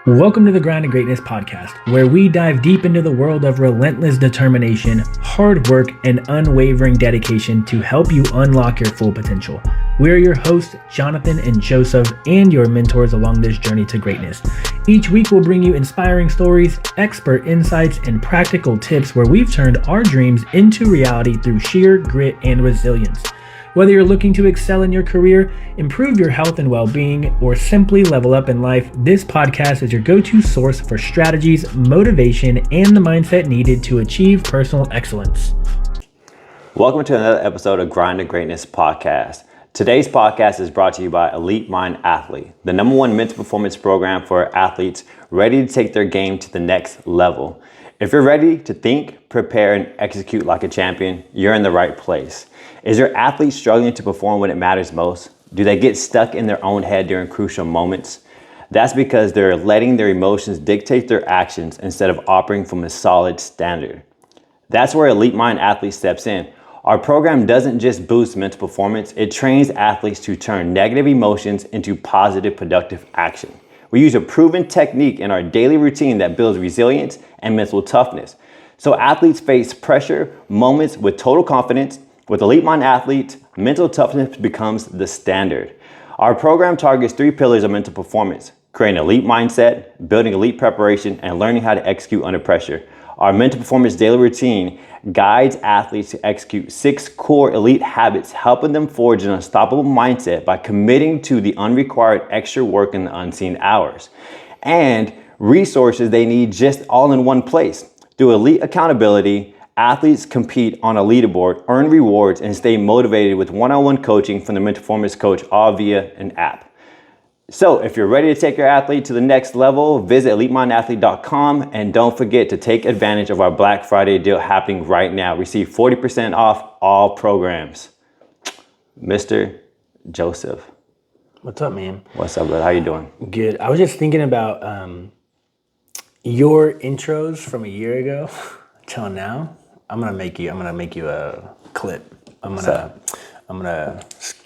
Welcome to the Grind to Greatness podcast, where we dive deep into the world of relentless determination, hard work, and unwavering dedication to help you unlock your full potential. We're your hosts, Jonathan and Joseph, and your mentors along this journey to greatness. Each week, we'll bring you inspiring stories, expert insights, and practical tips where we've turned our dreams into reality through sheer grit and resilience. Whether you're looking to excel in your career, improve your health and well-being, or simply level up in life, this podcast is your go-to source for strategies, motivation, and the mindset needed to achieve personal excellence. Welcome to another episode of Grind to Greatness podcast. Today's podcast is brought to you by Elite Mind Athlete, the #1 mental performance program for athletes ready to take their game to the next level. If you're ready to think, prepare, and execute like a champion, you're in the right place. Is your athlete struggling to perform when it matters most? Do they get stuck in their own head during crucial moments? That's because they're letting their emotions dictate their actions instead of operating from a solid standard. That's where Elite Mind Athlete steps in. Our program doesn't just boost mental performance, it trains athletes to turn negative emotions into positive, productive action. We use a proven technique in our daily routine that builds resilience and mental toughness. So athletes face pressure moments with total confidence. With Elite Mind Athlete, mental toughness becomes the standard. Our program targets 3 pillars of mental performance: creating an elite mindset, building elite preparation, and learning how to execute under pressure. Our mental performance daily routine guides athletes to execute 6 core elite habits, helping them forge an unstoppable mindset by committing to the unrequired extra work in the unseen hours, and resources they need just all in one place. Through elite accountability, athletes compete on a leaderboard, earn rewards, and stay motivated with one-on-one coaching from the mental performance coach, all via an app. So if you're ready to take your athlete to the next level, visit elitemindathlete.com, and don't forget to take advantage of our Black Friday deal happening right now. Receive 40% off all programs. Mr. Joseph. What's up, man? What's up, bud? How you doing? Good. I was just thinking about your intros from a year ago till now. I'm gonna make you a clip. I'm gonna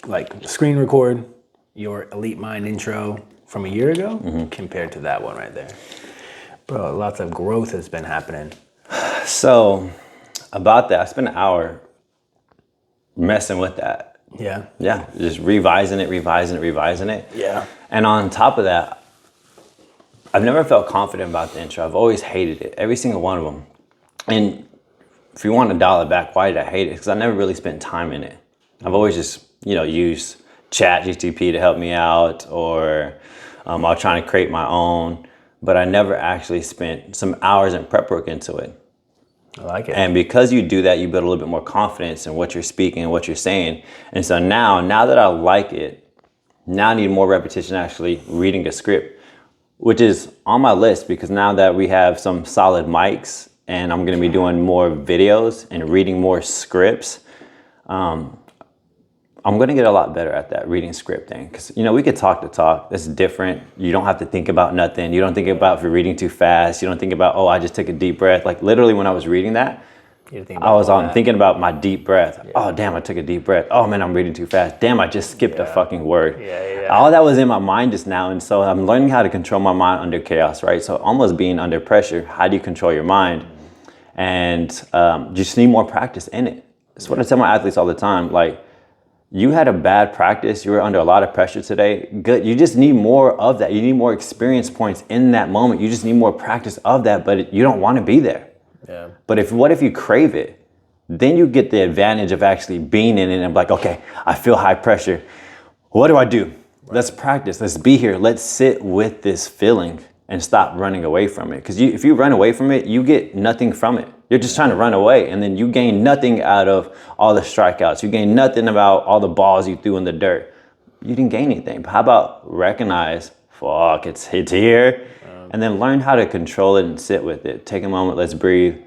like screen record your Elite Mind intro from a year ago compared to that one right there. Bro, lots of growth has been happening. So about that, I spent an hour messing with that. Yeah. Yeah, just revising it. Yeah. And on top of that, I've never felt confident about the intro. I've always hated it, every single one of them. And if you want to dial it back, why did I hate it? Because I never really spent time in it. I've always just, used ChatGPT to help me out, or I'll try to create my own, but I never actually spent some hours in prep work into it. I like it. And because you do that, you build a little bit more confidence in what you're speaking and what you're saying. And so now that I like it, now I need more repetition actually reading a script, which is on my list, because now that we have some solid mics and I'm going to be doing more videos and reading more scripts, I'm going to get a lot better at that reading script thing. Because, we could talk the talk. That's different. You don't have to think about nothing. You don't think about if you're reading too fast. You don't think about, I just took a deep breath. Like literally when I was reading that, I was thinking about my deep breath. Yeah. Oh, damn, I took a deep breath. Oh, man, I'm reading too fast. Damn, I just skipped a fucking word. Yeah. All that was in my mind just now. And so I'm learning how to control my mind under chaos, right? So almost being under pressure, how do you control your mind? And you just need more practice in it. That's what I tell my athletes all the time. Like, you had a bad practice, you were under a lot of pressure today, good. You just need more of that. You need more experience points in that moment. You just need more practice of that, but you don't want to be there. Yeah. But what if you crave it? Then you get the advantage of actually being in it and like, okay, I feel high pressure. What do I do? Right. Let's practice. Let's be here. Let's sit with this feeling and stop running away from it. Because if you run away from it, you get nothing from it. You're just trying to run away, and then you gain nothing out of all the strikeouts. You gain nothing about all the balls you threw in the dirt. You didn't gain anything. But how about recognize, fuck, it's here, and then learn how to control it and sit with it. Take a moment, let's breathe.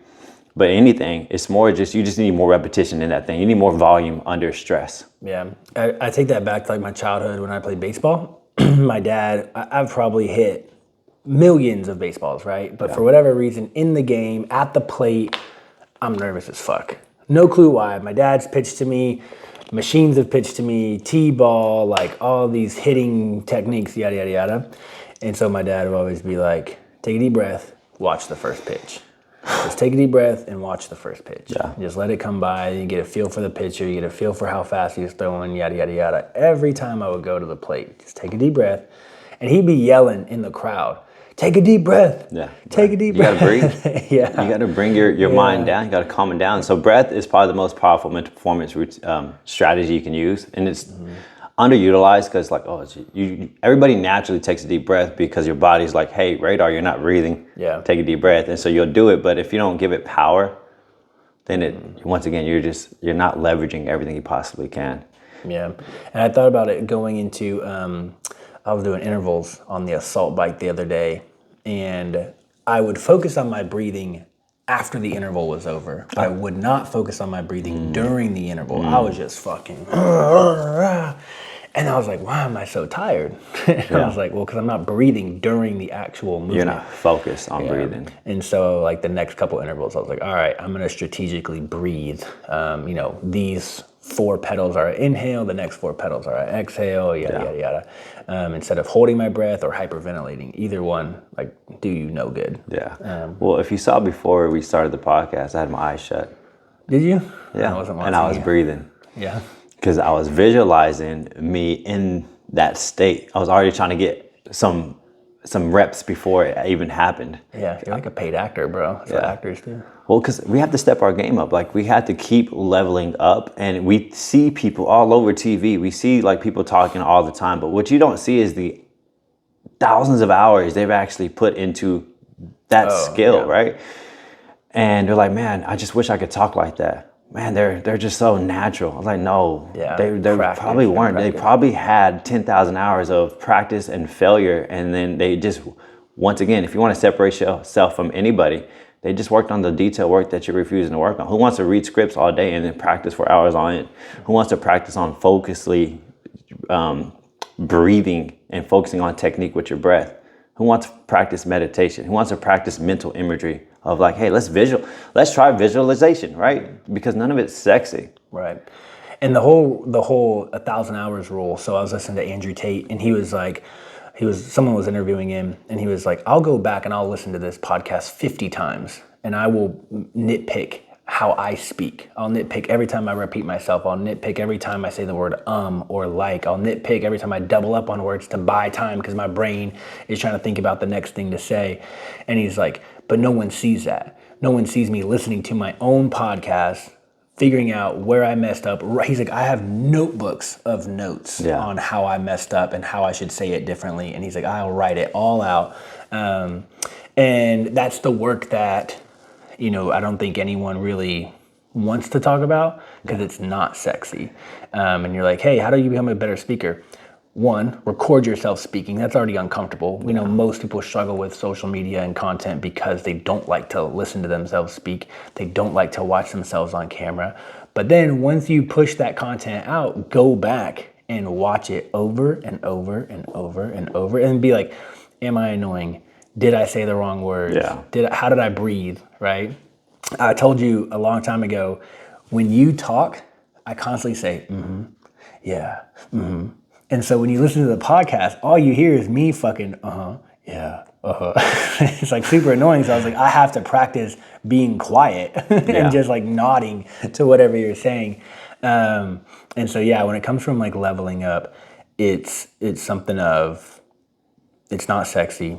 But anything, it's more you just need more repetition in that thing. You need more volume under stress. Yeah, I take that back to like my childhood when I played baseball. My dad, I've probably hit millions of baseballs, right? But for whatever reason, in the game, at the plate, I'm nervous as fuck. No clue why. My dad's pitched to me, machines have pitched to me, T-ball, like all these hitting techniques, yada, yada, yada. And so my dad would always be like, take a deep breath, watch the first pitch. Just take a deep breath and watch the first pitch. Yeah. Just let it come by. You get a feel for the pitcher. You get a feel for how fast he's throwing, yada, yada, yada. Every time I would go to the plate, just take a deep breath. And he'd be yelling in the crowd, take a deep breath. Yeah. Take a deep breath. You gotta breathe. Yeah. You gotta bring your mind down. You gotta calm it down. So breath is probably the most powerful mental performance strategy you can use. And it's underutilized because everybody naturally takes a deep breath because your body's like, hey, radar, you're not breathing. Yeah. Take a deep breath. And so you'll do it. But if you don't give it power, then once again, you're not leveraging everything you possibly can. Yeah. And I thought about it going into, I was doing intervals on the assault bike the other day, and I would focus on my breathing after the interval was over. I would not focus on my breathing during the interval. I was just fucking, and I was like, why am I so tired? And I was like, well, because I'm not breathing during the actual movement. You're not focused on breathing. And so like the next couple intervals, I was like, all right, I'm going to strategically breathe. These 4 pedals are an inhale, the next 4 pedals are an exhale, yada, yada, yada. Instead of holding my breath or hyperventilating, either one, do you no good. Yeah. Well, if you saw before we started the podcast, I had my eyes shut. Did you? Yeah. And I was breathing. Yeah. Because I was visualizing me in that state. I was already trying to get some reps before it even happened. Yeah, you're like a paid actor, bro. That's what actors do. Well, because we have to step our game up. We had to keep leveling up, and we see people all over TV. We see people talking all the time, but what you don't see is the thousands of hours they've actually put into that skill, right? And they're like, man, I just wish I could talk like that. Man, they're just so natural. I was like, no, they probably weren't. They probably had 10,000 hours of practice and failure, and then they just, once again, if you want to separate yourself from anybody, they just worked on the detail work that you're refusing to work on. Who wants to read scripts all day and then practice for hours on it? Who wants to practice on focusedly breathing and focusing on technique with your breath? Who wants to practice meditation? Who wants to practice mental imagery of hey, let's try visualization, right? Because none of it's sexy. Right. And the whole 1,000 hours rule. So I was listening to Andrew Tate, and he was like, someone was interviewing him, and he was like, I'll go back and I'll listen to this podcast 50 times, and I will nitpick how I speak. I'll nitpick every time I repeat myself. I'll nitpick every time I say the word or like. I'll nitpick every time I double up on words to buy time because my brain is trying to think about the next thing to say. And he's like, but no one sees that. No one sees me listening to my own podcast, figuring out where I messed up. He's like, I have notebooks of notes on how I messed up and how I should say it differently. And he's like, I'll write it all out. And that's the work that, I don't think anyone really wants to talk about because it's not sexy. And you're like, hey, how do you become a better speaker? 1, record yourself speaking. That's already uncomfortable. We know most people struggle with social media and content because they don't like to listen to themselves speak. They don't like to watch themselves on camera. But then once you push that content out, go back and watch it over and over and over and over and be like, am I annoying? Did I say the wrong words? Yeah. How did I breathe, right? I told you a long time ago, when you talk, I constantly say, yeah, And so when you listen to the podcast, all you hear is me fucking, yeah, It's super annoying. So I was like, I have to practice being quiet and just nodding to whatever you're saying. And so, when it comes from leveling up, it's something of, it's not sexy.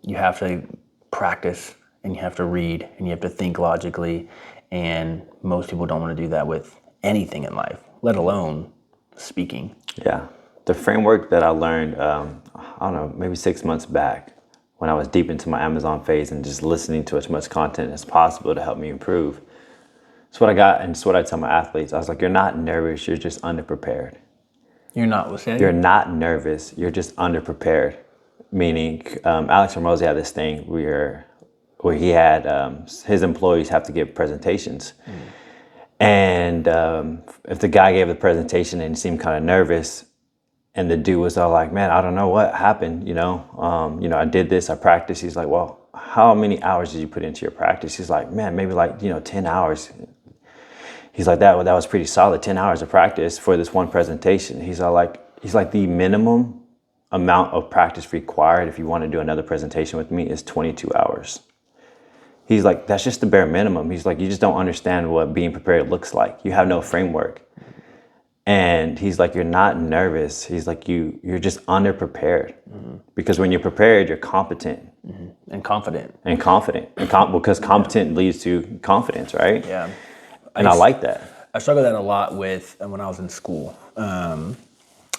You have to practice and you have to read and you have to think logically. And most people don't want to do that with anything in life, let alone speaking. Yeah. The framework that I learned, I don't know, maybe 6 months back when I was deep into my Amazon phase and just listening to as much content as possible to help me improve. It's what I got, and it's what I tell my athletes. I was like, you're not nervous, you're just underprepared. You're not, what's that? You're not nervous, you're just underprepared. Meaning, Alex Hormozi had this thing where he had his employees have to give presentations. And if the guy gave the presentation and seemed kind of nervous, and the dude was all like, man, I don't know what happened, I did this, I practiced. He's like, well, how many hours did you put into your practice? He's like, man, maybe 10 hours. He's like, that was pretty solid, 10 hours of practice for this one presentation. He's like, the minimum amount of practice required if you want to do another presentation with me is 22 hours. He's like, that's just the bare minimum. He's like, you just don't understand what being prepared looks like. You have no framework. And he's like, you're not nervous. He's like, you're just underprepared. Because when you're prepared, you're competent. And confident. Because competent leads to confidence, right? Yeah. And I like that. I struggled that a lot with when I was in school.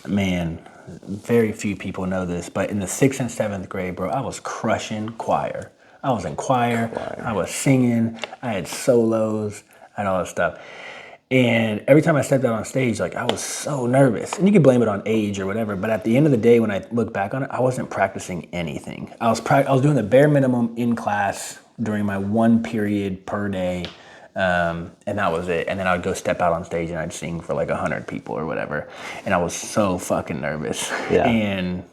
Man, very few people know this, but in the 6th and 7th grade, bro, I was crushing choir. I was in choir. I was singing. I had solos and all that stuff. And every time I stepped out on stage, like I was so nervous. And you can blame it on age or whatever, but at the end of the day, when I look back on it, I wasn't practicing anything. I was doing the bare minimum in class during my 1 period per day. And that was it. And then I would go step out on stage and I'd sing for like 100 people or whatever. And I was so fucking nervous. Yeah. And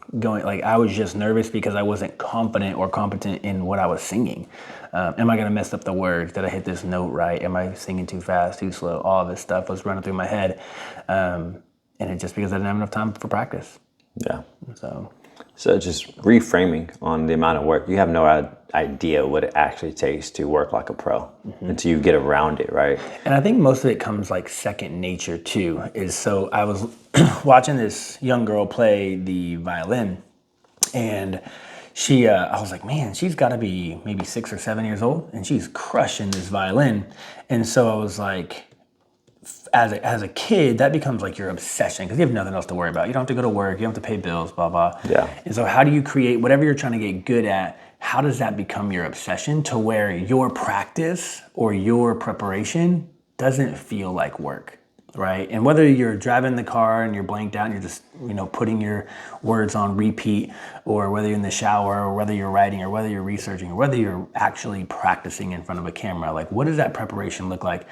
I was just nervous because I wasn't confident or competent in what I was singing. Am I going to mess up the words? Did I hit this note right? Am I singing too fast, too slow? All this stuff was running through my head. And it's just because I didn't have enough time for practice. Yeah. So just reframing on the amount of work. You have no idea what it actually takes to work like a pro until you get around it, right? And I think most of it comes like second nature too. So I was watching this young girl play the violin, and I was like, man, she's got to be maybe 6 or 7 years old, and she's crushing this violin. And so I was like, as a kid, that becomes like your obsession because you have nothing else to worry about. You don't have to go to work. You don't have to pay bills, blah, blah. Yeah. And so how do you create whatever you're trying to get good at? How does that become your obsession to where your practice or your preparation doesn't feel like work, right? And whether you're driving the car and you're blanked out and you're just, putting your words on repeat, or whether you're in the shower, or whether you're writing, or whether you're researching, or whether you're actually practicing in front of a camera, like what does that preparation look like?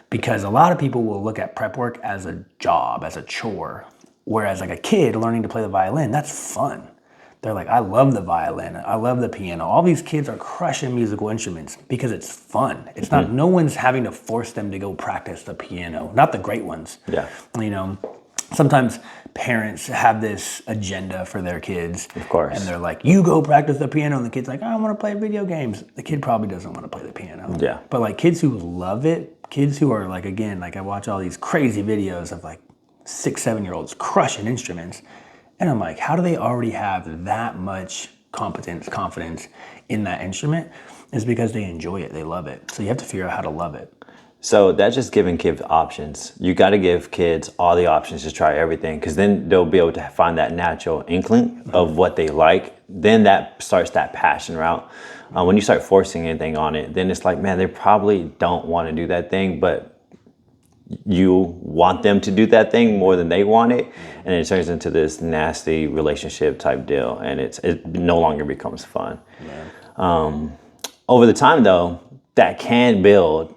Because a lot of people will look at prep work as a job, as a chore. Whereas like a kid learning to play the violin, that's fun. They're like, I love the violin. I love the piano. All these kids are crushing musical instruments because it's fun. It's not, no one's having to force them to go practice the piano. Not the great ones. Yeah. Sometimes parents have this agenda for their kids. Of course. And they're like, you go practice the piano. And the kid's like, I want to play video games. The kid probably doesn't want to play the piano. Yeah. But like kids who love it, kids who are like, again, like I watch all these crazy videos of like 6, 7-year-olds crushing instruments. And I'm like, how do they already have that much confidence in that instrument? It's because they enjoy it. They love it. So you have to figure out how to love it. So that's just giving kids options. You got to give kids all the options to try everything, because then they'll be able to find that natural inkling of what they like. Then that starts that passion route. When you start forcing anything on it, then it's like, man, they probably don't want to do that thing, but you want them to do that thing more than they want it. And it turns into this nasty relationship type deal, and it no longer becomes fun. Yeah. Over the time though, that can build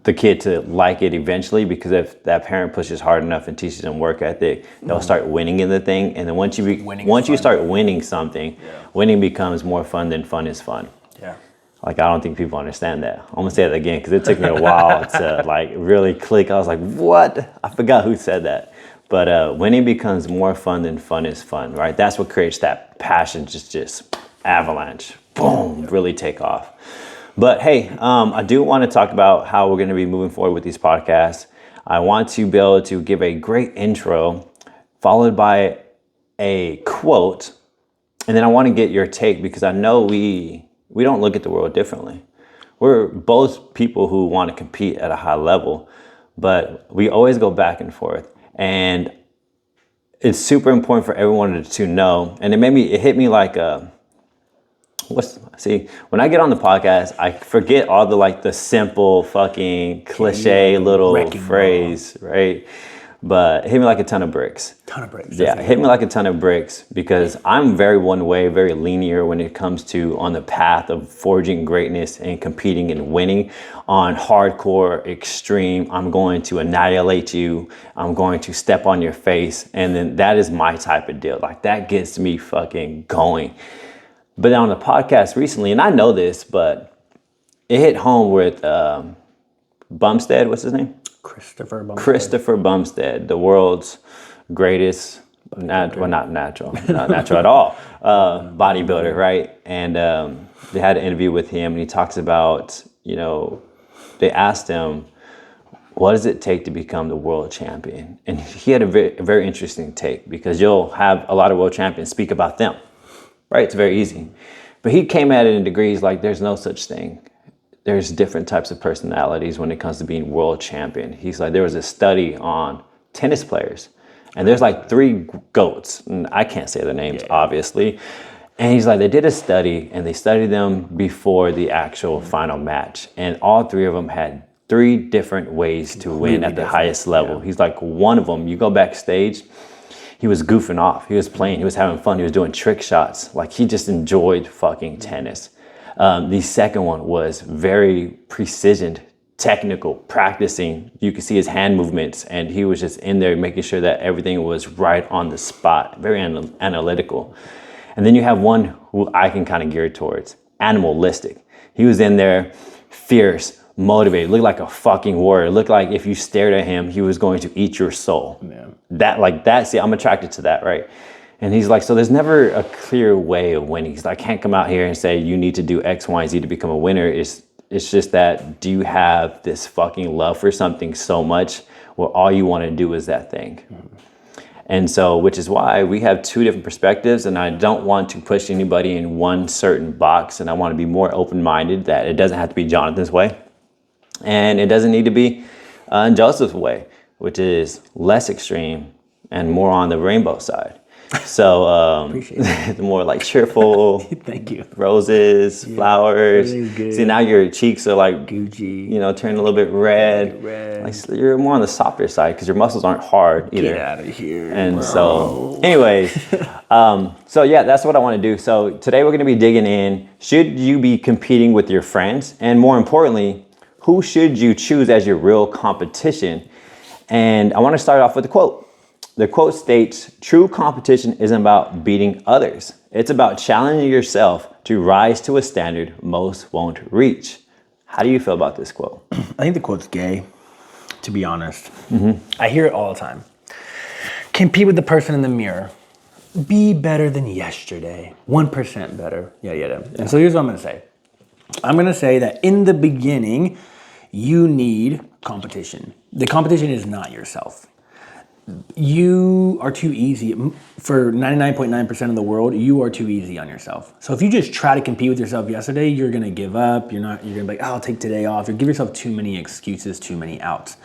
the kid to like it eventually, because if that parent pushes hard enough and teaches them work ethic, they'll start winning in the thing. And then once you start winning something, winning becomes more fun than fun is fun. Yeah. Like, I don't think people understand that. I'm gonna say it again because it took me a while to like really click. I was like, what? I forgot who said that. But winning becomes more fun than fun is fun, right? That's what creates that passion, just avalanche, boom, really take off. But hey, I do want to talk about how we're going to be moving forward with these podcasts. I want to be able to give a great intro followed by a quote. And then I want to get your take, because I know we don't look at the world differently. We're both people who want to compete at a high level, but we always go back and forth. And it's super important for everyone to know. And it hit me like when I get on the podcast, I forget all the simple fucking cliche little phrase, right? But it hit me like a ton of bricks. Yeah, it hit me like a ton of bricks, because I'm very one way, very linear when it comes to on the path of forging greatness and competing and winning. On hardcore, extreme, I'm going to annihilate you. I'm going to step on your face. And then that is my type of deal. Like, that gets me fucking going. But on the podcast recently, and I know this, but it hit home with Bumstead. What's his name? Christopher Bumstead, the world's greatest not natural at all, bodybuilder, right? And they had an interview with him, and he talks about, they asked him, what does it take to become the world champion? And he had a very interesting take, because you'll have a lot of world champions speak about them, right? It's very easy. But he came at it in degrees, like there's no such thing. There's different types of personalities when it comes to being world champion. He's like, there was a study on tennis players, and there's like 3 GOATs, and I can't say their names, obviously. And he's like, they did a study, and they studied them before the actual final match. And all 3 of them had 3 different ways to win at the highest level. He's like, one of them, you go backstage, he was goofing off. He was playing, he was having fun. He was doing trick shots. Like, he just enjoyed fucking tennis. The second one was very precision, technical, practicing. You could see his hand movements, and he was just in there making sure that everything was right on the spot, very analytical. And then you have one who I can kind of gear towards, animalistic. He was in there, fierce, motivated, looked like a fucking warrior. Looked like if you stared at him, he was going to eat your soul. Yeah. See, I'm attracted to that, right? And he's like, so there's never a clear way of winning. He's like, I can't come out here and say you need to do X, Y, and Z to become a winner. It's just that, do you have this fucking love for something so much where all you want to do is that thing? And so, which is why we have 2 different perspectives, and I don't want to push anybody in one certain box, and I want to be more open-minded, that it doesn't have to be Jonathan's way, and it doesn't need to be Joseph's way, which is less extreme and more on the rainbow side. So more like cheerful. Thank you. Roses, flowers. See, now your cheeks are like Gucci. Turning a little bit red. Like, you're more on the softer side because your muscles aren't hard either. Get out of here. And bro. So, anyways, so yeah, that's what I want to do. So today we're going to be digging in. Should you be competing with your friends? And more importantly, who should you choose as your real competition? And I want to start off with a quote. The quote states, true competition isn't about beating others. It's about challenging yourself to rise to a standard most won't reach. How do you feel about this quote? I think the quote's gay, to be honest. I hear it all the time. Compete with the person in the mirror. Be better than yesterday. 1% better. Yeah. And so here's what I'm going to say. I'm going to say that in the beginning, you need competition. The competition is not yourself. You are too easy. For 99.9% of the world, you are too easy on yourself. So if you just try to compete with yourself yesterday, you're going to give up. You're going to be like, I'll take today off. You give yourself too many excuses, too many outs.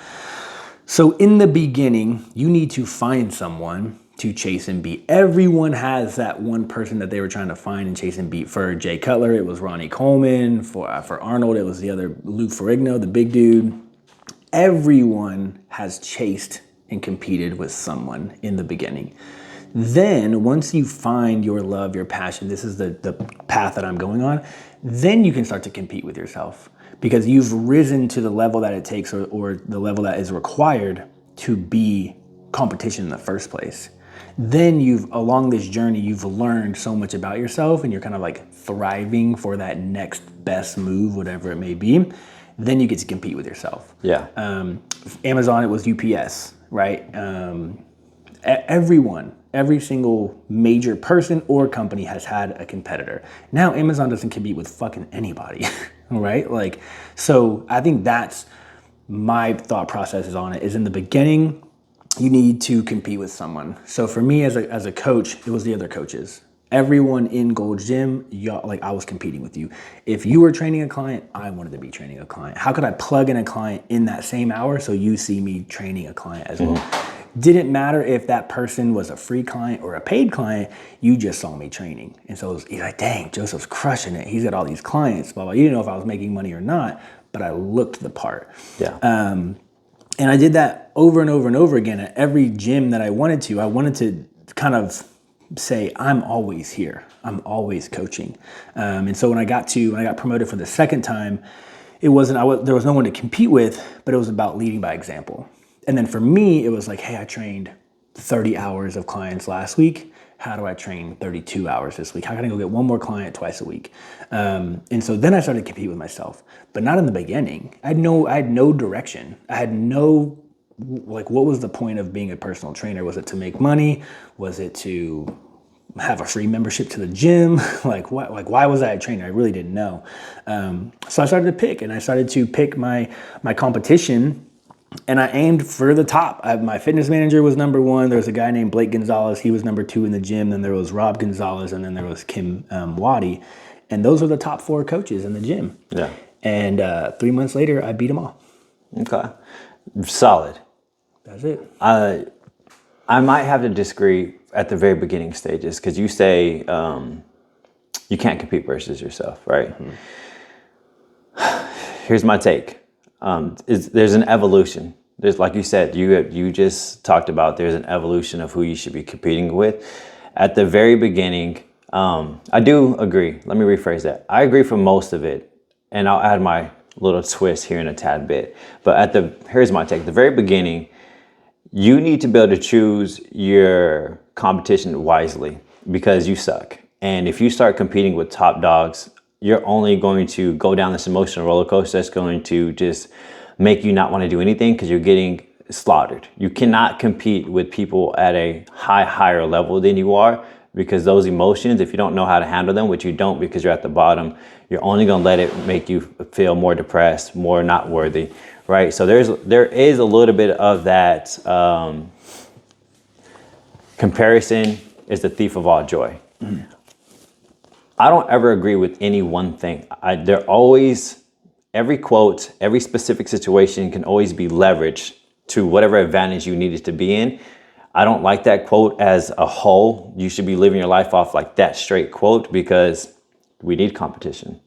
So in the beginning, you need to find someone to chase and beat. Everyone has that one person that they were trying to find and chase and beat. For Jay Cutler, it was Ronnie Coleman. For Arnold, it was the other Lou Ferrigno, the big dude. Everyone has chased and competed with someone in the beginning. Then once you find your love, your passion, this is the path that I'm going on, then you can start to compete with yourself because you've risen to the level that it takes or the level that is required to be competition in the first place. Then along this journey, you've learned so much about yourself and you're kind of like thriving for that next best move, whatever it may be. Then you get to compete with yourself. Yeah. Amazon, it was UPS. Right? Every single major person or company has had a competitor. Now Amazon doesn't compete with fucking anybody, right? Like, so I think that's my thought processes on it is in the beginning, you need to compete with someone. So for me as a coach, it was the other coaches. Everyone in Gold's Gym, I was competing with you. If you were training a client, I wanted to be training a client. How could I plug in a client in that same hour so you see me training a client as well? Didn't matter if that person was a free client or a paid client, you just saw me training. And so you're like, dang, Joseph's crushing it. He's got all these clients, blah, blah. You didn't know if I was making money or not, but I looked the part. Yeah. And I did that over and over and over again at every gym that I wanted to kind of say, I'm always here. I'm always coaching. And so when I got promoted for the second time, there was no one to compete with, but it was about leading by example. And then for me, it was like, hey, I trained 30 hours of clients last week. How do I train 32 hours this week? How can I go get one more client twice a week? And so then I started to compete with myself, but not in the beginning. I had no direction. I had no like, what was the point of being a personal trainer? Was it to make money? Was it to have a free membership to the gym? Why was I a trainer? I really didn't know. So I started to pick my competition, and I aimed for the top. My fitness manager was number one. There was a guy named Blake Gonzalez. He was number two in the gym. Then there was Rob Gonzalez, and then there was Kim Waddy. And those were the top four coaches in the gym. Yeah. And 3 months later, I beat them all. Okay. Solid. That's it. I might have to disagree at the very beginning stages, because you say you can't compete versus yourself, right? Mm-hmm. Here's my take. There's an evolution. There's, like you said, you just talked about, there's an evolution of who you should be competing with. At the very beginning, I do agree. Let me rephrase that. I agree for most of it, and I'll add my little twist here in a tad bit. But here's my take. At the very beginning, you need to be able to choose your competition wisely, because you suck. And if you start competing with top dogs, you're only going to go down this emotional roller coaster that's going to just make you not want to do anything, because you're getting slaughtered. You cannot compete with people at a higher level than you are, because those emotions, if you don't know how to handle them, which you don't because you're at the bottom, you're only going to let it make you feel more depressed, more not worthy, right? So there is a little bit of that. Comparison is the thief of all joy. Mm. I don't ever agree with any one thing. Every quote, every specific situation can always be leveraged to whatever advantage you need it to be in. I don't like that quote as a whole. You should be living your life off like that straight quote, because we need competition.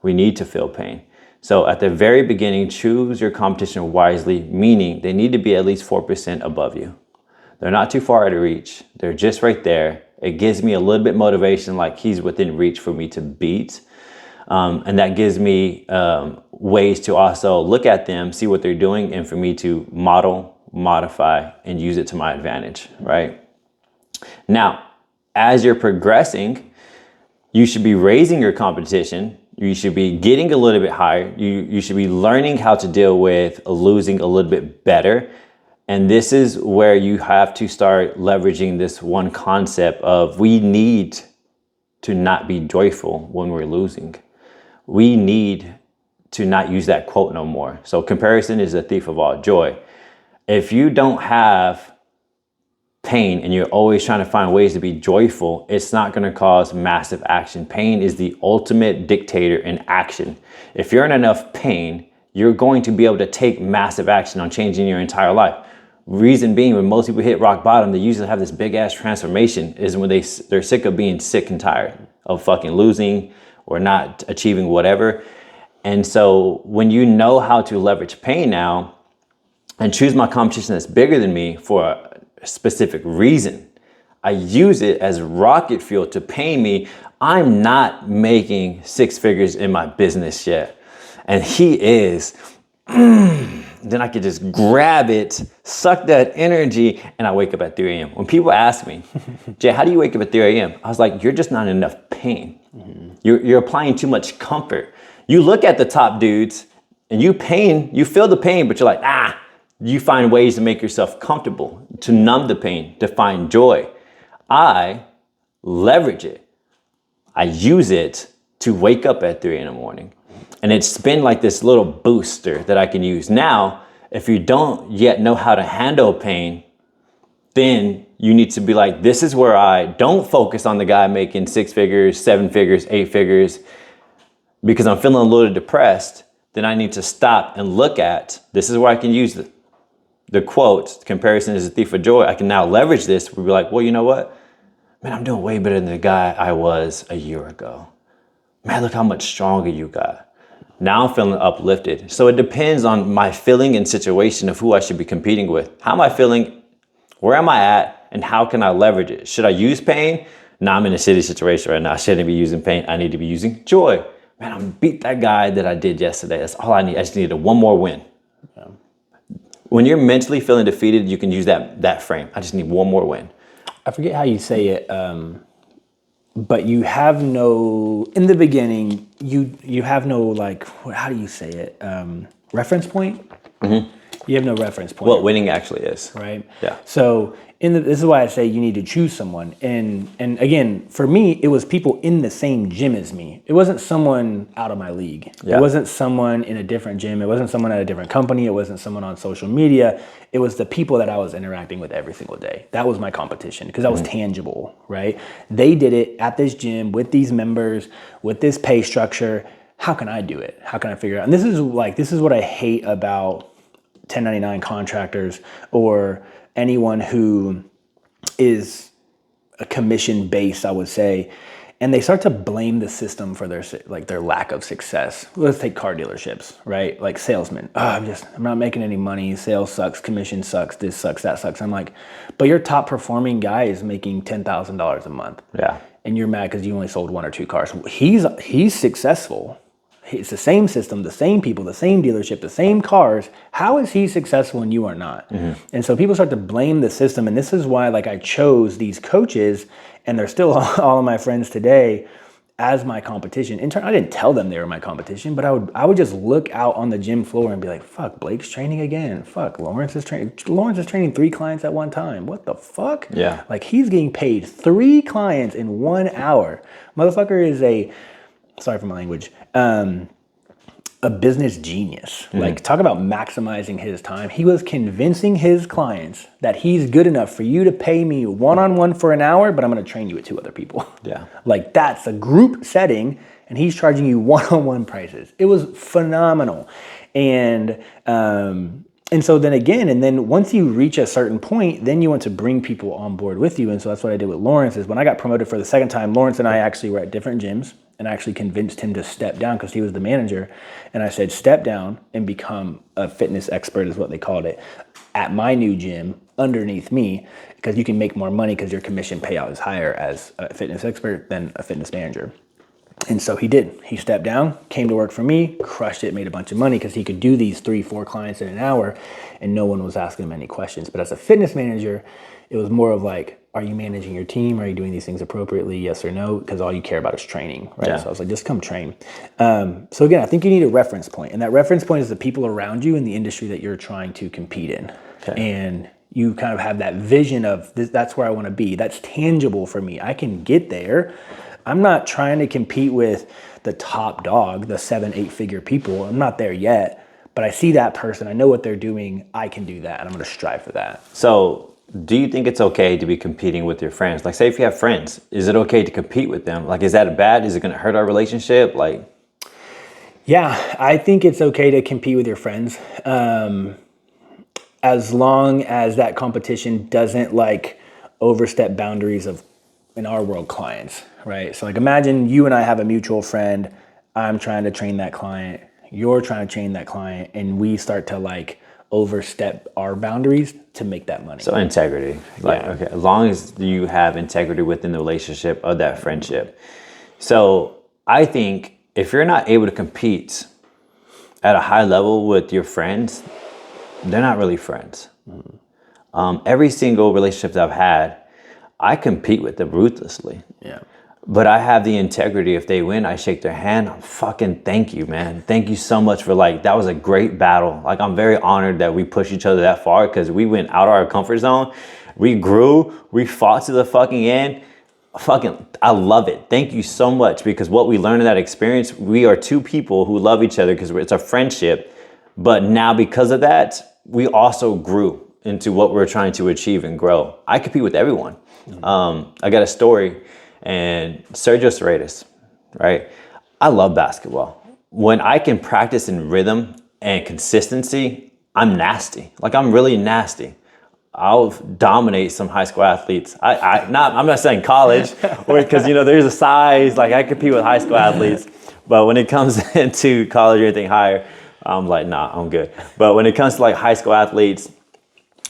We need to feel pain. So at the very beginning, choose your competition wisely, meaning they need to be at least 4% above you. They're not too far out of reach. They're just right there. It gives me a little bit motivation, like he's within reach for me to beat. And that gives me ways to also look at them, see what they're doing, and for me to modify, and use it to my advantage, right? Now, as you're progressing, you should be raising your competition. You should be getting a little bit higher. You should be learning how to deal with losing a little bit better. And this is where you have to start leveraging this one concept of, we need to not be joyful when we're losing. We need to not use that quote no more. So comparison is a thief of all joy. If you don't have pain and you're always trying to find ways to be joyful, it's not going to cause massive action. Pain is the ultimate dictator in action. If you're in enough pain, you're going to be able to take massive action on changing your entire life. Reason being, when most people hit rock bottom, they usually have this big ass transformation, is when they're sick of being sick and tired of fucking losing or not achieving whatever. And so when you know how to leverage pain now and choose my competition that's bigger than me for a specific reason, I use it as rocket fuel to pay me. I'm not making six figures in my business yet, and he is. Then I could just grab it, suck that energy, and I wake up at 3 a.m. When people ask me, Jay, how do you wake up at 3 a.m.? I was like, you're just not in enough pain. Mm-hmm. You're applying too much comfort. You look at the top dudes and you feel the pain, but you're like, you find ways to make yourself comfortable, to numb the pain, to find joy. I leverage it. I use it to wake up at 3 in the morning. And it's been like this little booster that I can use. Now, if you don't yet know how to handle pain, then you need to be like, this is where I don't focus on the guy making 6 figures, 7 figures, 8 figures, because I'm feeling a little depressed. Then I need to stop and look at, this is where I can use the quote, comparison is a thief of joy. I can now leverage this. We'll be like, well, you know what? Man, I'm doing way better than the guy I was a year ago. Man, look how much stronger you got. Now I'm feeling uplifted. So it depends on my feeling and situation of who I should be competing with. How am I feeling? Where am I at? And how can I leverage it? Should I use pain? No, I'm in a shitty situation right now. I shouldn't be using pain. I need to be using joy. Man, I beat that guy that I did yesterday. That's all I need. I just needed one more win. Yeah. When you're mentally feeling defeated, you can use that frame. I just need one more win. I forget how you say it, but you have no, in the beginning, you have no, like, how do you say it? Reference point? Mm-hmm. You have no reference point. What winning actually is. Right? Yeah. So this is why I say you need to choose someone. And again, for me, it was people in the same gym as me. It wasn't someone out of my league. Yeah. It wasn't someone in a different gym. It wasn't someone at a different company. It wasn't someone on social media. It was the people that I was interacting with every single day. That was my competition because that was tangible, right? They did it at this gym with these members, with this pay structure. How can I do it? How can I figure it out? And this is what I hate about 1099 contractors or anyone who is a commission based, I would say, and they start to blame the system for their lack of success. Let's take car dealerships, right? Like salesmen. I'm not making any money. Sales sucks. Commission sucks. This sucks. That sucks. I'm like, but your top performing guy is making $10,000 a month. Yeah. And you're mad because you only sold 1 or 2 cars. He's successful. It's the same system, the same people, the same dealership, the same cars. How is he successful and you are not? Mm-hmm. And so people start to blame the system. And this is why I chose these coaches, and they're still all of my friends today, as my competition. In turn, I didn't tell them they were my competition, but I would just look out on the gym floor and be like, fuck, Blake's training again. Fuck, Lawrence is training 3 clients at one time. What the fuck? Yeah. Like, he's getting paid 3 clients in 1 hour. Motherfucker is sorry for my language, a business genius. Mm-hmm. Like, talk about maximizing his time. He was convincing his clients that he's good enough for you to pay me one-on-one for an hour, but I'm going to train you with 2 other people. Yeah. Like, that's a group setting, and he's charging you one-on-one prices. It was phenomenal. And so then once you reach a certain point, then you want to bring people on board with you. And so that's what I did with Lawrence. Is when I got promoted for the second time, Lawrence and I actually were at different gyms, and I actually convinced him to step down because he was the manager. And I said, step down and become a fitness expert, is what they called it, at my new gym underneath me, because you can make more money because your commission payout is higher as a fitness expert than a fitness manager. And so he did. He stepped down, came to work for me, crushed it, made a bunch of money because he could do these 3-4 clients in an hour and no one was asking him any questions. But as a fitness manager, it was more of like, are you managing your team? Are you doing these things appropriately? Yes or no? Because all you care about is training, right? Yeah. So I was like, just come train. So again, I think you need a reference point. And that reference point is the people around you in the industry that you're trying to compete in. Okay. And you kind of have that vision of this, that's where I want to be. That's tangible for me. I can get there. I'm not trying to compete with the top dog, the 7-8 figure people. I'm not there yet, but I see that person. I know what they're doing. I can do that, and I'm going to strive for that. So do you think it's okay to be competing with your friends? Like, say if you have friends, is it okay to compete with them? Like, is that bad? Is it going to hurt our relationship? Like, yeah, I think it's okay to compete with your friends. As long as that competition doesn't overstep boundaries of, in our world, clients, right? So imagine you and I have a mutual friend. I'm trying to train that client. You're trying to train that client, and we start to overstep our boundaries to make that money. So integrity, okay, as long as you have integrity within the relationship of that friendship. So I think if you're not able to compete at a high level with your friends, they're not really friends. Mm-hmm. Every single relationship that I've had, I compete with them ruthlessly. Yeah. But I have the integrity. If they win, I shake their hand. Fucking thank you, man. Thank you so much for that was a great battle. I'm very honored that we pushed each other that far because we went out of our comfort zone. We grew. We fought to the fucking end. I love it. Thank you so much, because what we learned in that experience, we are 2 people who love each other because it's a friendship. But now because of that, we also grew into what we're trying to achieve and grow. I compete with everyone. Mm-hmm. I got a story. And Sergio Cerritos, right? I love basketball. When I can practice in rhythm and consistency, I'm nasty. I'm really nasty. I'll dominate some high school athletes. I'm not saying college, because there's a size. I compete with high school athletes, but when it comes into college or anything higher, I'm like, nah, I'm good. But when it comes to high school athletes,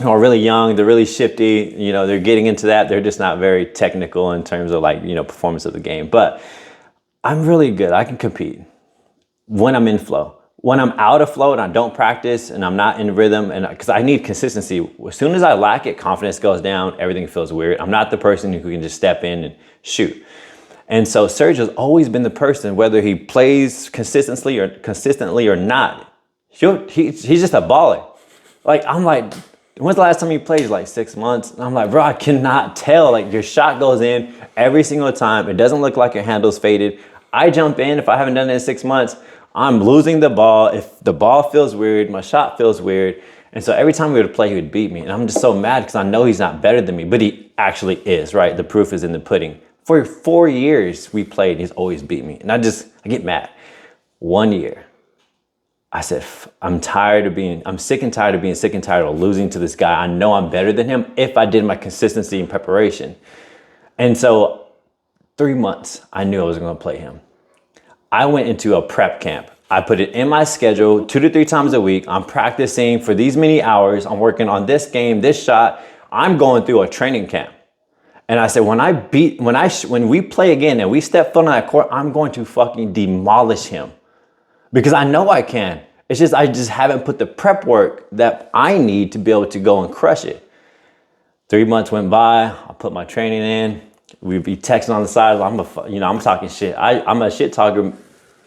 who are really young, they're really shifty, they're getting into that. They're just not very technical in terms of performance of the game. But I'm really good. I can compete when I'm in flow. When I'm out of flow and I don't practice and I'm not in rhythm, and because I need consistency. As soon as I lack it, confidence goes down, everything feels weird. I'm not the person who can just step in and shoot. And so Sergio's always been the person, whether he plays consistently or not, he's just a baller. Like, I'm like, when's the last time you played? He's like 6 months. And I'm like, bro, I cannot tell. Like, your shot goes in every single time. It doesn't look like your handle's faded. I jump in. If I haven't done it in 6 months, I'm losing the ball. If the ball feels weird, my shot feels weird. And so every time we would play, he would beat me. And I'm just so mad because I know he's not better than me, but he actually is, right? The proof is in the pudding. For 4 years we played, he's always beat me. And I get mad. 1 year, I said, I'm sick and tired of being sick and tired of losing to this guy. I know I'm better than him if I did my consistency and preparation. And so 3 months, I knew I was going to play him. I went into a prep camp. I put it in my schedule 2 to 3 times a week. I'm practicing for these many hours. I'm working on this game, this shot. I'm going through a training camp. And I said, when we play again and we step foot on that court, I'm going to fucking demolish him because I know I can. It's just, I just haven't put the prep work that I need to be able to go and crush it. 3 months went by. I put my training in. We'd be texting on the side. I'm talking shit. I'm a shit talker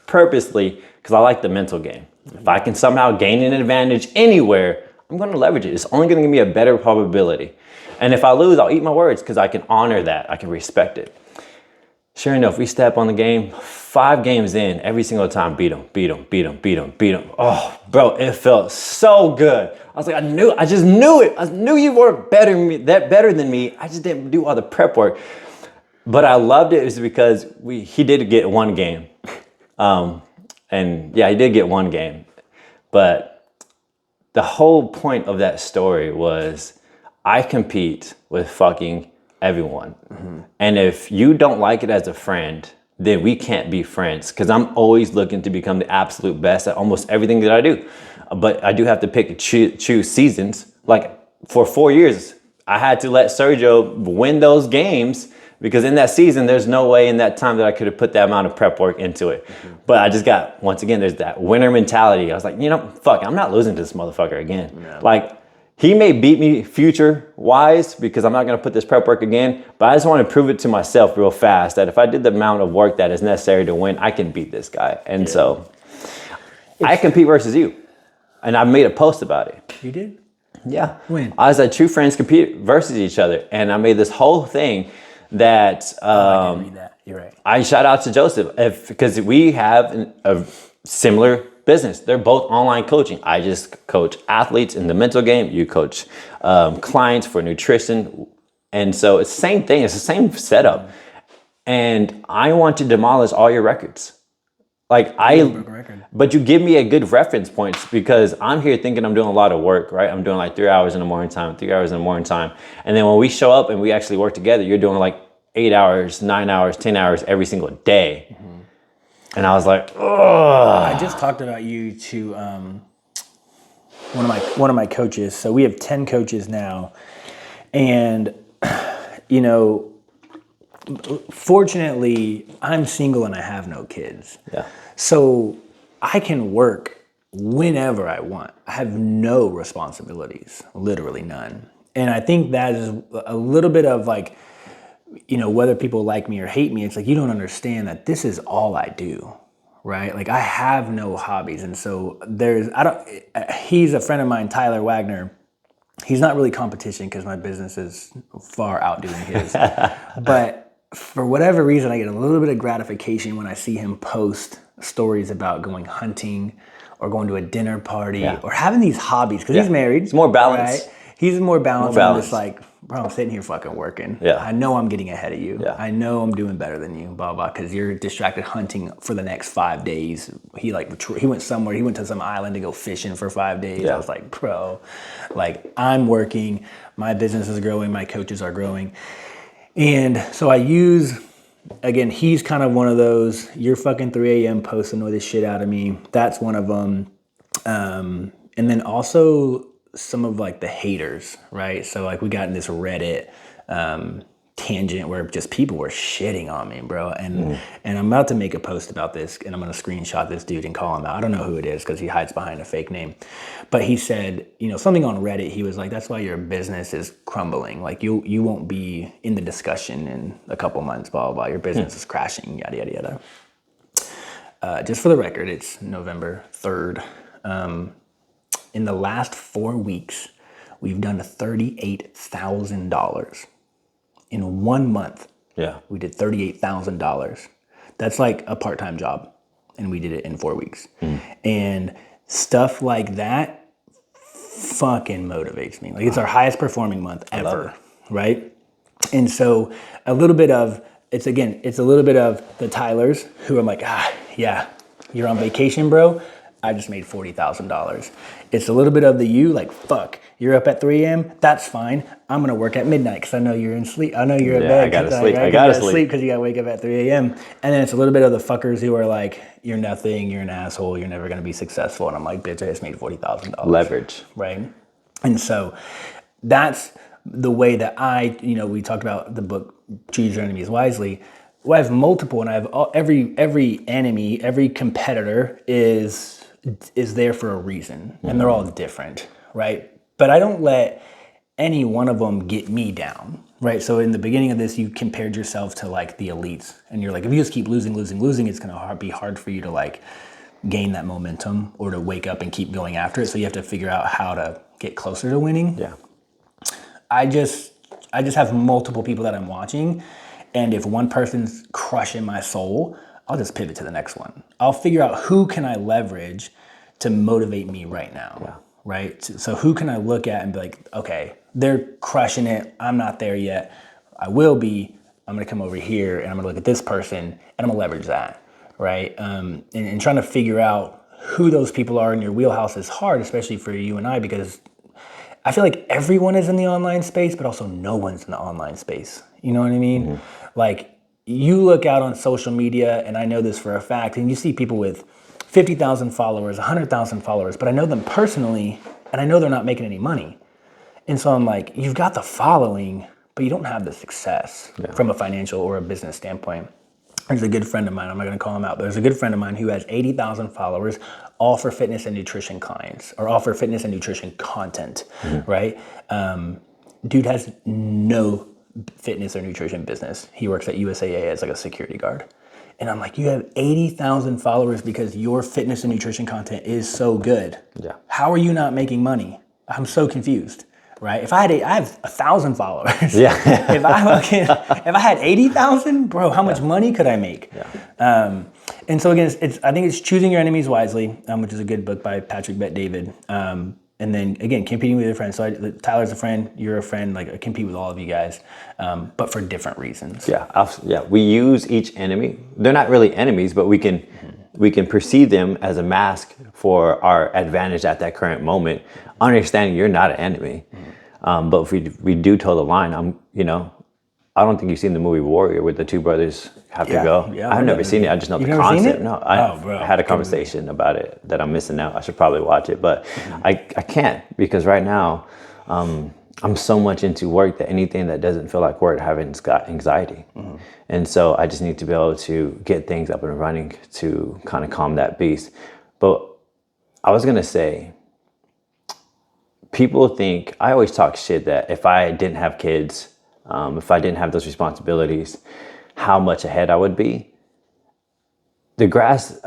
purposely because I like the mental game. If I can somehow gain an advantage anywhere, I'm going to leverage it. It's only going to give me a better probability. And if I lose, I'll eat my words because I can honor that. I can respect it. Sure enough, we step on the game. 5 games in, every single time, beat him. Oh, bro, it felt so good. I was like, I just knew it. I knew you were better than me. I just didn't do all the prep work. But I loved it is because he did get 1 game. And yeah, he did get 1 game. But the whole point of that story was I compete with fucking everyone. Mm-hmm. And if you don't like it as a friend, then we can't be friends because I'm always looking to become the absolute best at almost everything that I do. But I do have to pick and choose seasons. Like for 4 years, I had to let Sergio win those games because in that season, there's no way in that time that I could have put that amount of prep work into it. Mm-hmm. But I just once again, there's that winner mentality. I was like, fuck, I'm not losing to this motherfucker again. No. Like, he may beat me future-wise because I'm not going to put this prep work again, but I just want to prove it to myself real fast that if I did the amount of work that is necessary to win, I can beat this guy. And so I compete versus you. And I made a post about it. You did? Yeah. When? I was like, true friends compete versus each other. And I made this whole thing that I didn't read that. You're right. I shout out to Joseph because we have a similar business. They're both online coaching. I just coach athletes in the mental game. You coach clients for nutrition. And so it's the same thing. It's the same setup. And I want to demolish all your records. But you give me a good reference points because I'm here thinking I'm doing a lot of work, right? I'm doing like 3 hours in the morning time, 3 hours in the morning time. And then when we show up and we actually work together, you're doing like 8 hours, 9 hours, 10 hours every single day. Mm-hmm. And I was like, oh. I just talked about you to one of my coaches. So we have 10 coaches now. And, fortunately, I'm single and I have no kids. Yeah. So I can work whenever I want. I have no responsibilities, literally none. And I think that is a little bit of like, whether people like me or hate me, it's like, you don't understand that this is all I do, right? Like I have no hobbies. And so he's a friend of mine, Tyler Wagner. He's not really competition because my business is far outdoing his. But for whatever reason, I get a little bit of gratification when I see him post stories about going hunting or going to a dinner party or having these hobbies because he's married. It's more balanced. Right? He's more balanced. I'm just like, bro, I'm sitting here fucking working. Yeah. I know I'm getting ahead of you. Yeah. I know I'm doing better than you, blah, blah, because you're distracted hunting for the next 5 days. He went somewhere. He went to some island to go fishing for 5 days. Yeah. I was like, bro, like I'm working. My business is growing. My coaches are growing. And so I use, again, he's kind of one of those, you're fucking 3 a.m. posts annoy the shit out of me. That's one of them. And then also some of like the haters, right? So like we got in this Reddit tangent where just people were shitting on me, bro. And I'm about to make a post about this and I'm going to screenshot this dude and call him out. I don't know who it is because he hides behind a fake name. But he said, something on Reddit. He was like, that's why your business is crumbling. Like you won't be in the discussion in a couple months, blah, blah, blah. Your business is crashing, yada, yada, yada. Just for the record, it's November 3rd. In the last 4 weeks, we've done $38,000. In 1 month, we did $38,000. That's like a part-time job, and we did it in 4 weeks. And stuff like that fucking motivates me. Like, it's our highest performing month ever, right? And so a little bit of, it's a little bit of the Tylers who I'm like, yeah, you're on vacation, bro. I just made $40,000. It's a little bit of the you, like, fuck, you're up at 3 a.m. That's fine. I'm gonna work at midnight because I know you're in sleep. I know you're in bed. I gotta sleep. Right? I gotta sleep because you gotta wake up at 3 a.m. And then it's a little bit of the fuckers who are like, you're nothing, you're an asshole, you're never gonna be successful. And I'm like, bitch, I just made $40,000. Leverage. Right? And so that's the way that we talked about the book, Choose Your Enemies Wisely. Well, I have multiple, and I have every enemy, every competitor is there for a reason, and they're all different, right? But I don't let any one of them get me down, right? So in the beginning of this, you compared yourself to like the elites, and you're like, if you just keep losing, it's gonna be hard for you to like gain that momentum or to wake up and keep going after it. So you have to figure out how to get closer to winning. Yeah. I just have multiple people that I'm watching, and if one person's crushing my soul, I'll just pivot to the next one. I'll figure out who can I leverage to motivate me right now, right? So who can I look at and be like, okay, they're crushing it. I'm not there yet. I will be. I'm gonna come over here and I'm gonna look at this person and I'm gonna leverage that, right? And trying to figure out who those people are in your wheelhouse is hard, especially for you and I, because I feel like everyone is in the online space, but also no one's in the online space. You know what I mean? Like, you look out on social media, and I know this for a fact, and you see people with 50,000 followers, 100,000 followers, but I know them personally, and I know they're not making any money. And so I'm like, you've got the following, but you don't have the success from a financial or a business standpoint. There's a good friend of mine, I'm not gonna call him out, but there's a good friend of mine who has 80,000 followers, all for fitness and nutrition clients, or all for fitness and nutrition content, right? Dude has no fitness or nutrition business. He works at USAA as like a security guard. And I'm like, you have 80,000 followers because your fitness and nutrition content is so good. Yeah. How are you not making money? I'm so confused. Right? If I have 1,000 followers. Yeah. if I had 80,000, bro, how much money could I make? Yeah. And so again, I think it's Choosing Your Enemies Wisely, which is a good book by Patrick Bet-David. And then again, competing with your friends. So Tyler's a friend, you're a friend. Like, I compete with all of you guys, but for different reasons. Yeah. We use each enemy. They're not really enemies, but we can perceive them as a mask for our advantage at that current moment, understanding you're not an enemy. But if we do toe the line, I don't think you've seen the movie Warrior with the two brothers have to go. Yeah, I've never seen it. I just know the never seen concept. it? No, I had a conversation about it that I'm missing out. I should probably watch it, but I can't, because right now I'm so much into work that anything that doesn't feel like work, I have anxiety. And so I just need to be able to get things up and running to kind of calm that beast. But I was going to say, people think, I always talk shit that if I didn't have kids, if I didn't have those responsibilities, how much ahead I would be. The grass,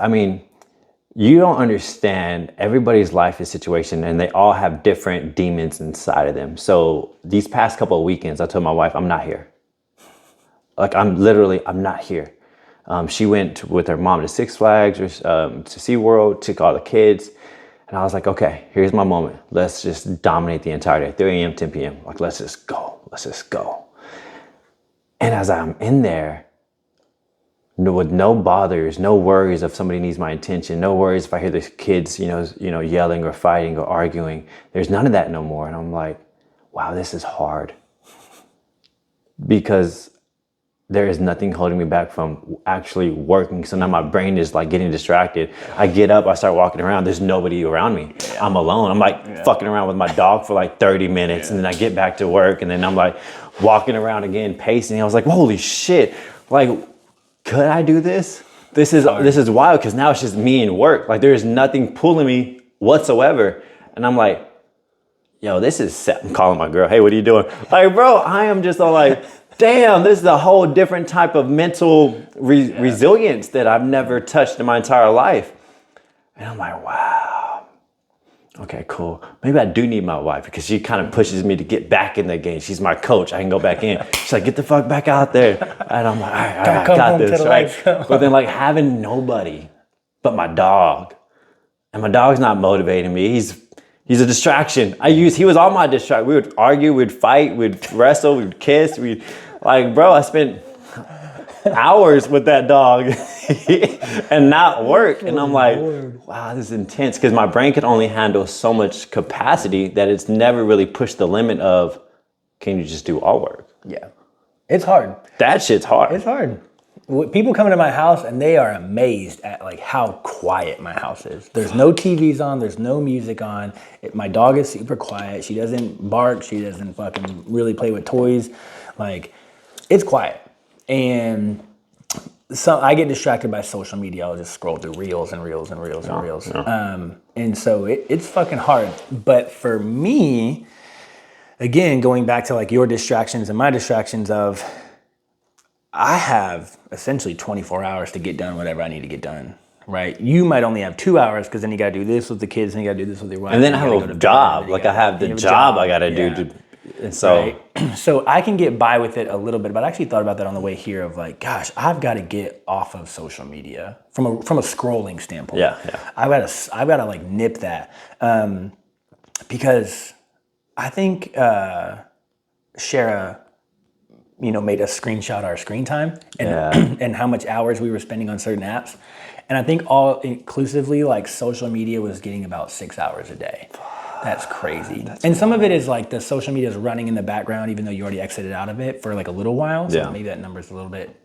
you don't understand everybody's life is situation, and they all have different demons inside of them. So these past couple of weekends, I told my wife, I'm not here. Like, I'm not here. She went with her mom to Six Flags, or to SeaWorld, took all the kids. And I was like, okay, here's my moment. Let's just dominate the entire day, 3 a.m., 10 p.m. Like, let's just go. And as I'm in there, with no bothers, no worries if somebody needs my attention, no worries if I hear the kids, yelling or fighting or arguing. There's none of that no more. And I'm like, wow, this is hard. Because there is nothing holding me back from actually working. So now my brain is like getting distracted. I get up, I start walking around. There's nobody around me. I'm alone. I'm like fucking around with my dog for like 30 minutes. And then I get back to work, and then I'm like walking around again, pacing. I was like, holy shit. Like, could I do this? This is wild, because now it's just me and work. Like, there's nothing pulling me whatsoever. And I'm like, yo, this is set. I'm calling my girl. Hey, what are you doing? Like, bro, I am just all like, damn, this is a whole different type of mental resilience that I've never touched in my entire life. And I'm like, wow. okay, cool. Maybe I do need my wife because she kind of pushes me to get back in the game. She's my coach. I can go back in. She's like, get the fuck back out there. And I'm like, all right, I got this, right? But then like having nobody but my dog. And my dog's not motivating me. He's a distraction. He was all my distraction. We would argue, we'd fight, we'd wrestle, we'd kiss. Bro, I spent hours with that dog and not work. And I'm like, wow, this is intense. Because my brain can only handle so much capacity that it's never really pushed the limit of, can you just do all work? Yeah. It's hard. That shit's hard. It's hard. People come into my house and they are amazed at like how quiet my house is. There's no TVs on, there's no music on. My dog is super quiet. She doesn't bark. She doesn't fucking really play with toys. Like, it's quiet. And so I get distracted by social media. I'll just scroll through reels and reels and reels and reels. And so it's fucking hard. But for me, again, going back to like your distractions and my distractions of, I have essentially 24 hours to get done whatever I need to get done, right? You might only have 2 hours because then you got to do this with the kids and you got to do this with your wife. And then I have a job. Like I have the job I got to do. And so, right? So I can get by with it a little bit, but I actually thought about that on the way here of like, gosh, I've got to get off of social media from a scrolling standpoint. Yeah. I've got to like nip that because I think Shara, made us screenshot our screen time and and how much hours we were spending on certain apps. And I think all inclusively, like social media was getting about 6 hours a day. That's crazy. And some of it is like the social media is running in the background, even though you already exited out of it for like a little while. So maybe that number's a little bit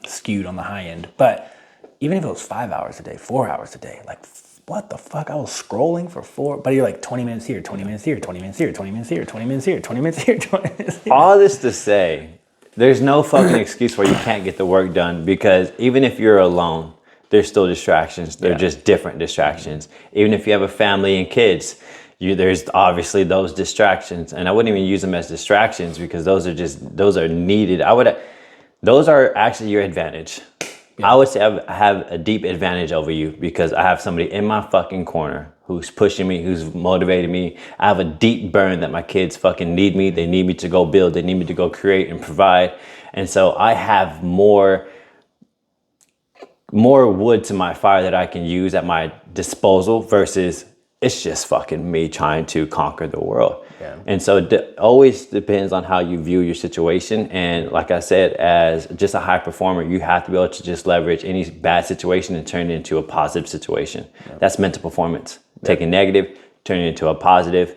skewed on the high end. But even if it was 5 hours a day, 4 hours a day, like what the fuck? I was scrolling for 4, but you're like 20 minutes here, 20 minutes here, 20 minutes here, 20 minutes here, 20 minutes here, 20 minutes here, 20 minutes here. All this to say, there's no fucking excuse where you can't get the work done because even if you're alone, there's still distractions. They're just different distractions. Even if you have a family and kids, there's obviously those distractions. And I wouldn't even use them as distractions because those are needed. Those are actually your advantage. Yeah. I would say I have a deep advantage over you because I have somebody in my fucking corner who's pushing me, who's motivating me. I have a deep burn that my kids fucking need me. They need me to go build. They need me to go create and provide. And so I have more wood to my fire that I can use at my disposal versus it's just fucking me trying to conquer the world. Yeah. And so it always depends on how you view your situation. And like I said, as just a high performer, you have to be able to just leverage any bad situation and turn it into a positive situation. Yeah. That's mental performance. Yeah. Take a negative, turn it into a positive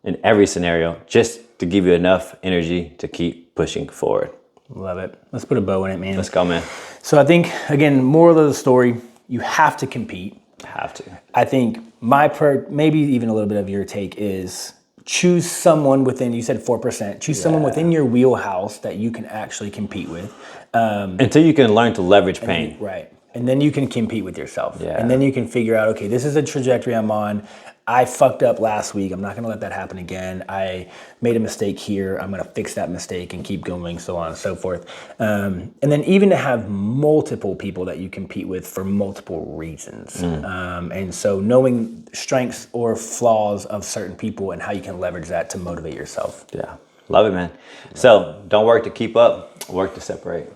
in every scenario, just to give you enough energy to keep pushing forward. Love it. Let's put a bow in it, man. Let's go, man. So I think, again, moral of the story, you have to compete. Have to. I think maybe even a little bit of your take is choose someone within, you said 4%, choose someone within your wheelhouse that you can actually compete with. Until you can learn to leverage pain. Right. And then you can compete with yourself. Yeah. And then you can figure out, okay, this is a trajectory I'm on. I fucked up last week. I'm not going to let that happen again. I made a mistake here. I'm going to fix that mistake and keep going, so on and so forth. And then even to have multiple people that you compete with for multiple reasons. And so knowing strengths or flaws of certain people and how you can leverage that to motivate yourself. Yeah. Love it, man. So don't work to keep up, work to separate.